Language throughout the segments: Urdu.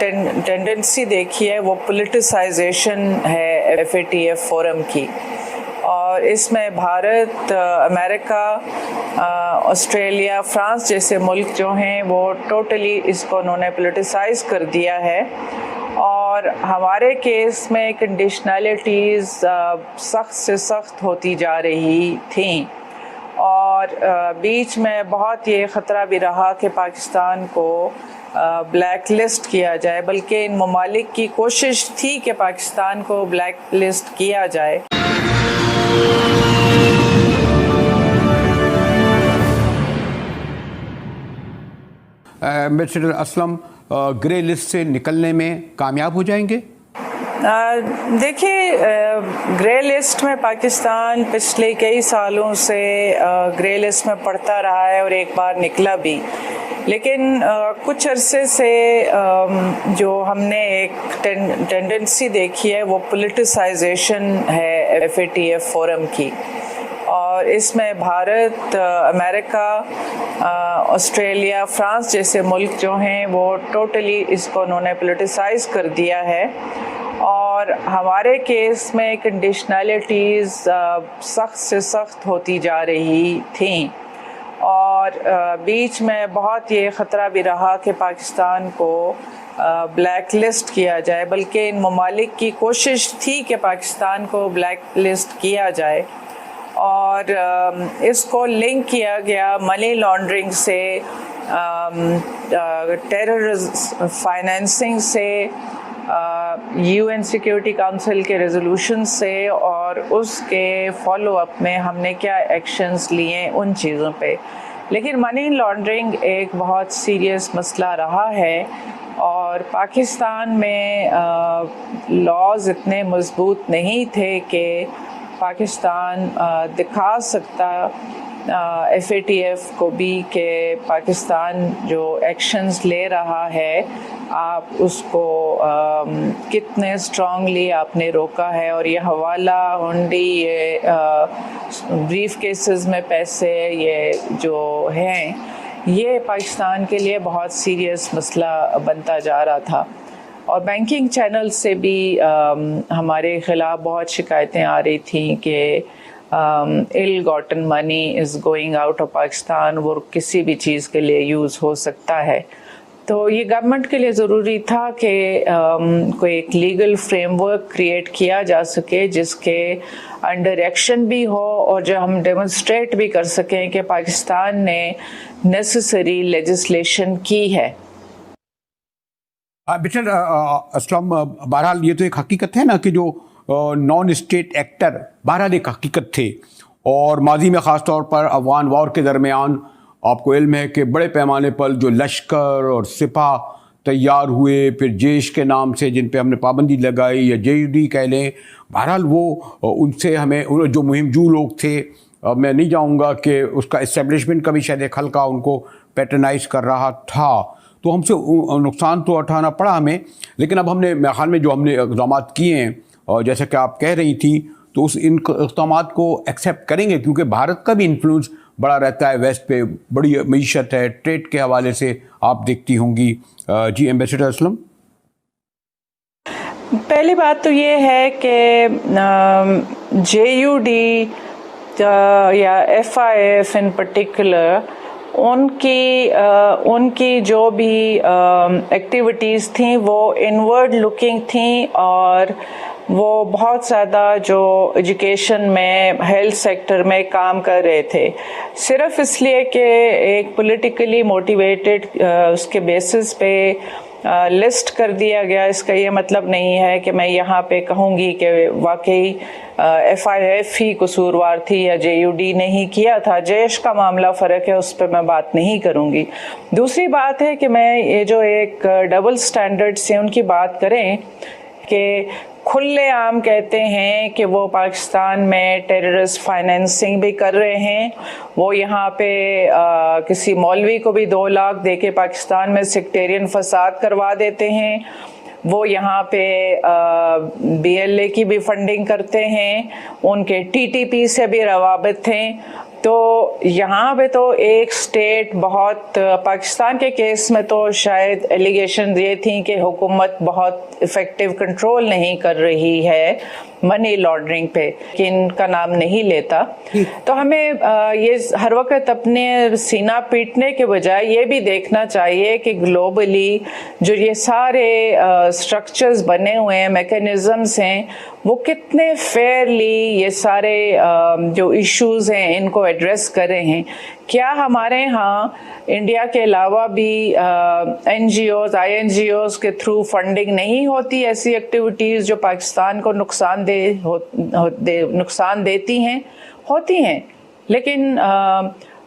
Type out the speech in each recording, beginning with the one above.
ٹینڈنسی دیکھی ہے وہ پولیٹیسائزیشن ہے FATF فورم کی، اور اس میں بھارت، امریکہ، آسٹریلیا، فرانس جیسے ملک جو ہیں وہ ٹوٹلی اس کو انہوں نے پولیٹیسائز کر دیا ہے، اور ہمارے کیس میں کنڈیشنلٹیز سخت سے سخت ہوتی جا رہی تھیں، اور بیچ میں بہت یہ خطرہ بھی رہا کہ پاکستان کو بلیک لسٹ کیا جائے، بلکہ ان ممالک کی کوشش تھی کہ پاکستان کو بلیک لسٹ کیا جائے۔ مسٹر اسلم، گرے لسٹ سے نکلنے میں کامیاب ہو جائیں گے؟ دیکھیے، گرے لسٹ میں پاکستان پچھلے کئی سالوں سے گرے لسٹ میں پڑتا رہا ہے اور ایک بار نکلا بھی، لیکن کچھ عرصے سے جو ہم نے ایک ٹینڈنسی دیکھی ہے وہ پولیٹیسائزیشن ہے FATF فورم کی، اور اس میں بھارت، امریکہ، آسٹریلیا، فرانس جیسے ملک جو ہیں وہ ٹوٹلی اس کو انہوں نے پولیٹیسائز کر دیا ہے، اور ہمارے کیس میں کنڈیشنلٹیز سخت سے سخت ہوتی جا رہی تھیں، اور بیچ میں بہت یہ خطرہ بھی رہا کہ پاکستان کو بلیک لسٹ کیا جائے، بلکہ ان ممالک کی کوشش تھی کہ پاکستان کو بلیک لسٹ کیا جائے، اور اس کو لنک کیا گیا منی لانڈرنگ سے، ٹیررزم فائنینسنگ سے، UN سیکیورٹی کونسل کے ریزولوشن سے، اور اس کے فالو اپ میں ہم نے کیا ایکشنز لیے ان چیزوں پہ۔ لیکن منی لانڈرنگ ایک بہت سیریس مسئلہ رہا ہے، اور پاکستان میں لاز اتنے مضبوط نہیں تھے کہ پاکستان دکھا سکتا FATF کو بھی کہ پاکستان جو ایکشنز لے رہا ہے آپ اس کو کتنے اسٹرانگلی آپ نے روکا ہے، اور یہ حوالہ ہنڈی، یہ بریف کیسز میں پیسے یہ جو ہیں یہ پاکستان کے لیے بہت سیریس مسئلہ بنتا جا رہا تھا، اور بینکنگ چینل سے بھی ہمارے خلاف بہت شکایتیں آ رہی تھیں کہ ill gotten money is going out of Pakistan, وہ کسی بھی چیز کے لیے یوز ہو سکتا ہے۔ تو یہ گورنمنٹ کے لیے ضروری تھا کہ کوئی ایک لیگل فریم ورک کریٹ کیا جا سکے جس کے انڈر ایکشن بھی ہو، اور جو ہم ڈیمونسٹریٹ بھی کر سکیں کہ پاکستان نے نیسیسری لیجسلیشن کی ہے۔ مسٹر اسلم، بہرحال یہ تو ایک حقیقت ہے نا کہ جو نان اسٹیٹ ایکٹر بہرحال ایک حقیقت تھے، اور ماضی میں خاص طور پر افغان وار کے درمیان آپ کو علم ہے کہ بڑے پیمانے پر جو لشکر اور سپاہ تیار ہوئے، پھر جیش کے نام سے جن پہ ہم نے پابندی لگائی یا JUD کہہ لیں، بہرحال وہ ان سے ہمیں جو مہم جو لوگ تھے، میں نہیں جاؤں گا کہ اس کا اسٹیبلشمنٹ کا بھی شاید ایک حلقہ ان کو پیٹرنائز کر رہا تھا، تو ہم سے نقصان تو اٹھانا پڑا ہمیں، لیکن اب ہم نے میرے خیال میں جو ہم نے اقدامات کیے ہیں، اور جیسا کہ آپ کہہ رہی تھیں، تو ان اقدامات کو ایکسیپٹ کریں گے، کیونکہ بھارت کا بھی انفلوئنس بڑا رہتا ہے ویسٹ پہ، بڑی معیشت ہے، ٹریڈ کے حوالے سے آپ دیکھتی ہوں گی۔ جی ایمبیسڈر اسلم۔ پہلی بات تو یہ ہے کہ JUD یا FIF ان پرٹیکولر ان کی جو بھی ایکٹیویٹیز تھیں وہ انورڈ لکنگ تھیں، اور وہ بہت زیادہ جو ایجوکیشن میں، ہیلتھ سیکٹر میں کام کر رہے تھے، صرف اس لیے کہ ایک پولیٹیکلی موٹیویٹڈ اس کے بیسس پہ لسٹ کر دیا گیا، اس کا یہ مطلب نہیں ہے کہ میں یہاں پہ کہوں گی کہ واقعی FIF ہی قصوروار تھی یا JUD نے ہی کیا تھا۔ جیش کا معاملہ فرق ہے، اس پہ میں بات نہیں کروں گی۔ دوسری بات ہے کہ میں یہ جو ایک ڈبل سٹینڈرڈ سے ان کی بات کریں کہ کھلے عام کہتے ہیں کہ وہ پاکستان میں ٹیررسٹ فائنینسنگ بھی کر رہے ہیں، وہ یہاں پہ کسی مولوی کو بھی 2 لاکھ دے کے پاکستان میں سیکٹیرین فساد کروا دیتے ہیں، وہ یہاں پہ BLA کی بھی فنڈنگ کرتے ہیں، ان کے TTP سے بھی روابط ہیں، تو یہاں پہ تو ایک اسٹیٹ بہت، پاکستان کے کیس میں تو شاید ایلیگیشن یہ تھیں کہ حکومت بہت افیکٹو کنٹرول نہیں کر رہی ہے منی لانڈرنگ پہ، کہ ان کا نام نہیں لیتا. تو ہمیں یہ ہر وقت اپنے سینہ پیٹنے کے بجائے یہ بھی دیکھنا چاہیے کہ گلوبلی جو یہ سارے اسٹرکچرز بنے ہوئے ہیں، میکینزمز ہیں، وہ کتنے فیئرلی یہ سارے جو ایشوز ہیں ان کو ایڈریس کر رہے ہیں. کیا ہمارے ہاں انڈیا کے علاوہ بھی این جی اوز، آئی این جی اوز کے تھرو فنڈنگ نہیں ہوتی ایسی ایکٹیویٹیز جو پاکستان کو نقصان دیتی ہیں؟ ہوتی ہیں، لیکن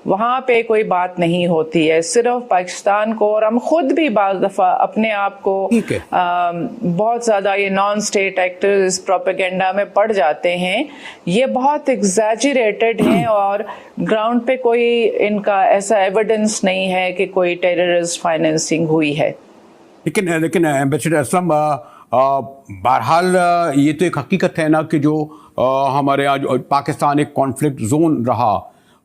وہاں پہ کوئی بات نہیں ہوتی ہے. صرف پاکستان کو، اور ہم خود بھی بعض دفعہ اپنے آپ کو بہت زیادہ یہ نان اسٹیٹ ایکٹرز پروپیگنڈا میں پڑ جاتے ہیں. یہ بہت ایگزیجریٹڈ ہیں اور گراؤنڈ پہ کوئی ان کا ایسا ایویڈنس نہیں ہے کہ کوئی ٹیررسٹ فائنینسنگ ہوئی ہے. لیکن ایمبیسڈر اسلم، بہرحال یہ تو ایک حقیقت ہے نا کہ جو ہمارے یہاں پاکستان ایک کانفلکٹ زون رہا،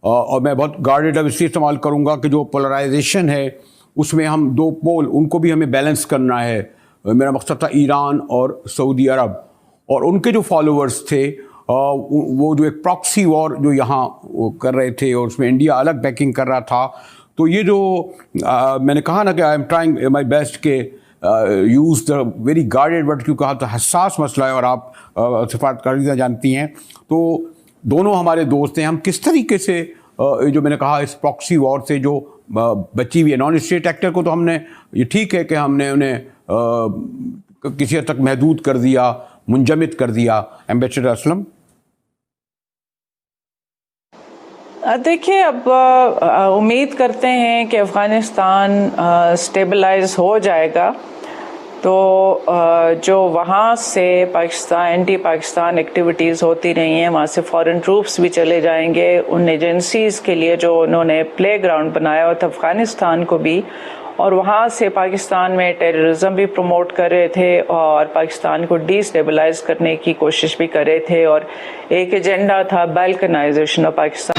اور میں بہت گارڈڈ اب اس لیے استعمال کروں گا کہ جو پولرائزیشن ہے اس میں ہم دو پول، ان کو بھی ہمیں بیلنس کرنا ہے. میرا مقصد تھا ایران اور سعودی عرب، اور ان کے جو فالوورز تھے وہ جو ایک پراکسی وار جو یہاں کر رہے تھے، اور اس میں انڈیا الگ بیکنگ کر رہا تھا. تو یہ جو میں نے کہا نا کہ I am trying my best کہ use the very guarded word, کیونکہ کہا تو حساس مسئلہ ہے اور آپ سفارت کاریاں جانتی ہیں. تو دونوں ہمارے دوست ہیں، ہم کس طریقے سے جو میں نے کہا اس پراکسی وار سے جو بچی ہوئی ہے نان اسٹیٹ ایکٹر کو، تو ہم نے یہ ٹھیک ہے کہ ہم نے انہیں کسی حد تک محدود کر دیا، منجمد کر دیا. ایمبیسڈر اسلم، دیکھیے اب امید کرتے ہیں کہ افغانستان اسٹیبلائز ہو جائے گا، تو جو وہاں سے پاکستان اینٹی پاکستان ایکٹیویٹیز ہوتی رہی ہیں، وہاں سے فورن ٹروپس بھی چلے جائیں گے. ان ایجنسیز کے لیے جو انہوں نے پلے گراؤنڈ بنایا ہوا تھا افغانستان کو بھی، اور وہاں سے پاکستان میں ٹیررزم بھی پروموٹ کر رہے تھے اور پاکستان کو ڈی اسٹیبلائز کرنے کی کوشش بھی کر رہے تھے، اور ایک ایجنڈا تھا بالکنائزیشن آف پاکستان.